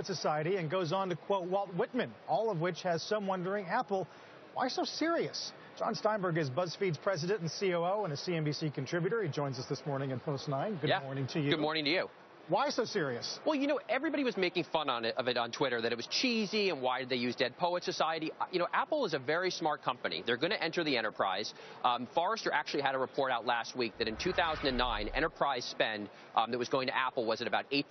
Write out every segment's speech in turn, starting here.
Society and goes on to quote Walt Whitman, all of which has some wondering, Apple, why so serious? Jon Steinberg is BuzzFeed's president and COO and a CNBC contributor. He joins us this morning in Post 9. Good morning to you. Good morning to you. Why so serious? Well, everybody was making fun of it on Twitter, that it was cheesy and why did they use Dead Poet Society? Apple is a very smart company. They're going to enter the enterprise. Forrester actually had a report out last week that in 2009, enterprise spend that was going to Apple was at about 8%.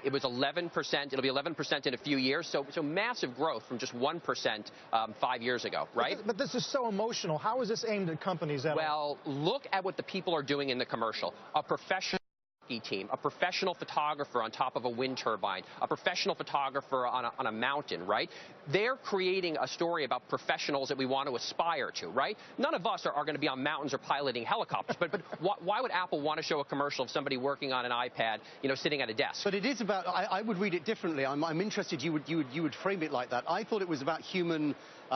It was 11%. It'll be 11% in a few years. So massive growth from just 1% 5 years ago, right? But this is so emotional. How is this aimed at companies? Well, look at what the people are doing in the commercial. A professional team, a professional photographer on top of a wind turbine, a professional photographer on a mountain, right? They're creating a story about professionals that we want to aspire to, right? None of us are going to be on mountains or piloting helicopters, but why would Apple want to show a commercial of somebody working on an iPad, sitting at a desk? But it is about, I would read it differently. I'm interested you would frame it like that. I thought it was about human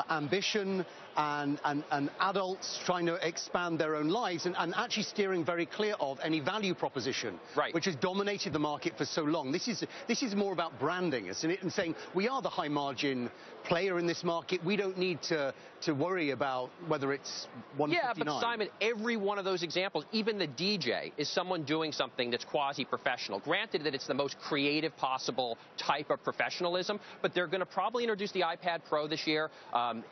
ambition and adults trying to expand their own lives and actually steering very clear of any value proposition, right, which has dominated the market for so long. This is more about branding, isn't it? And saying we are the high margin player in this market. We don't need to worry about whether it's 159. Yeah, but Simon, every one of those examples, even the DJ, is someone doing something that's quasi-professional. Granted that it's the most creative possible type of professionalism, but they're going to probably introduce the iPad Pro this year.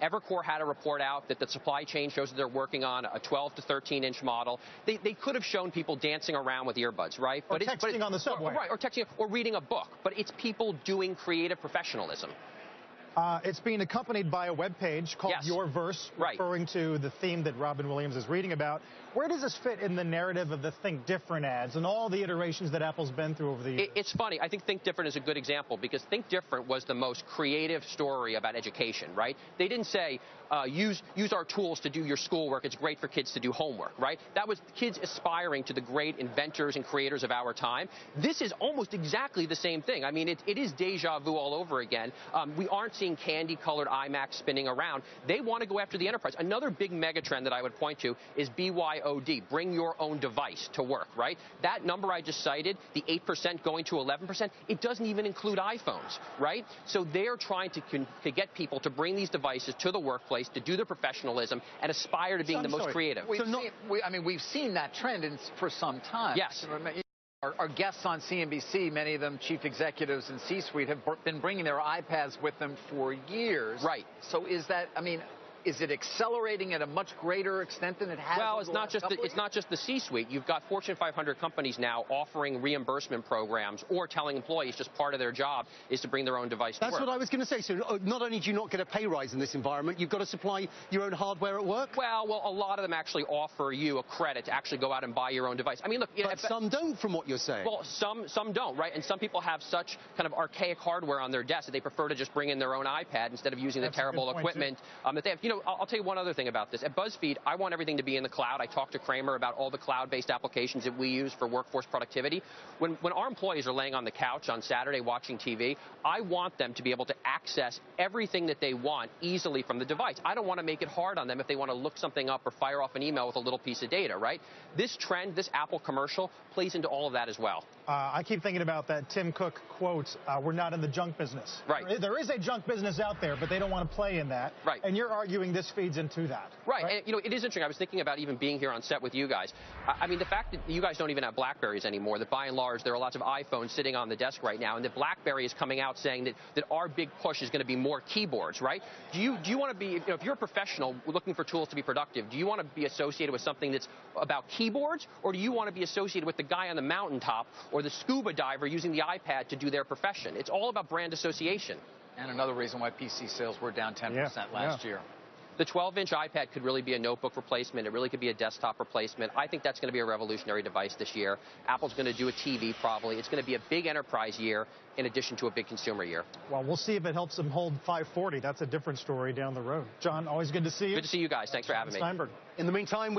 Evercore had a report out that the supply chain shows that they're working on a 12 to 13-inch model. They could have shown people dancing around with earbuds, right? Or texting on the subway. Right, or texting, or reading a book. But it's people doing creative professionalism. It's being accompanied by a webpage called Your Verse, referring to the theme that Robin Williams is reading about. Where does this fit in the narrative of the Think Different ads and all the iterations that Apple's been through over the years? It's funny. I think Think Different is a good example because Think Different was the most creative story about education, right? They didn't say, use our tools to do your schoolwork. It's great for kids to do homework, right? That was kids aspiring to the great inventors and creators of our time. This is almost exactly the same thing. I mean, it is deja vu all over again. We aren't seeing candy-colored iMacs spinning around. They want to go after the enterprise. Another big megatrend that I would point to is BYOD, bring your own device to work, right? That number I just cited, the 8% going to 11%, it doesn't even include iPhones, right? So they're trying to get people to bring these devices to the workplace, to do their professionalism, and aspire to being the most creative. We've seen that trend for some time. Yes. Our guests on CNBC, many of them chief executives and C-suite, have been bringing their iPads with them for years. Right. So is that, is it accelerating at a much greater extent than it has? Well, it's not just the C-suite. You've got Fortune 500 companies now offering reimbursement programs or telling employees just part of their job is to bring their own device to work. That's what I was going to say. So not only do you not get a pay rise in this environment, you've got to supply your own hardware at work? Well, a lot of them actually offer you a credit to actually go out and buy your own device. I mean, look. But some don't, from what you're saying. Well, some don't, right? And some people have such kind of archaic hardware on their desk that they prefer to just bring in their own iPad instead of using the terrible equipment that they have. I'll tell you one other thing about this. At BuzzFeed, I want everything to be in the cloud. I talked to Kramer about all the cloud-based applications that we use for workforce productivity. When our employees are laying on the couch on Saturday watching TV, I want them to be able to access everything that they want easily from the device. I don't want to make it hard on them if they want to look something up or fire off an email with a little piece of data, right? This trend, this Apple commercial, plays into all of that as well. I keep thinking about that Tim Cook quote, we're not in the junk business. Right. There is a junk business out there, but they don't want to play in that. Right. And you're arguing this feeds into that. Right. And, it is interesting. I was thinking about even being here on set with you guys. I mean, the fact that you guys don't even have BlackBerries anymore, that by and large there are lots of iPhones sitting on the desk right now, and that BlackBerry is coming out saying that our big push is going to be more keyboards, right? Do you want to be, if you're a professional looking for tools to be productive, do you want to be associated with something that's about keyboards, or do you want to be associated with the guy on the mountaintop or the scuba diver using the iPad to do their profession? It's all about brand association. And another reason why PC sales were down 10% last year. The 12-inch iPad could really be a notebook replacement. It really could be a desktop replacement. I think that's going to be a revolutionary device this year. Apple's going to do a TV probably. It's going to be a big enterprise year in addition to a big consumer year. Well, we'll see if it helps them hold 540. That's a different story down the road. John, always good to see you. Good to see you guys. Thanks for having me. Steinberg. In the meantime,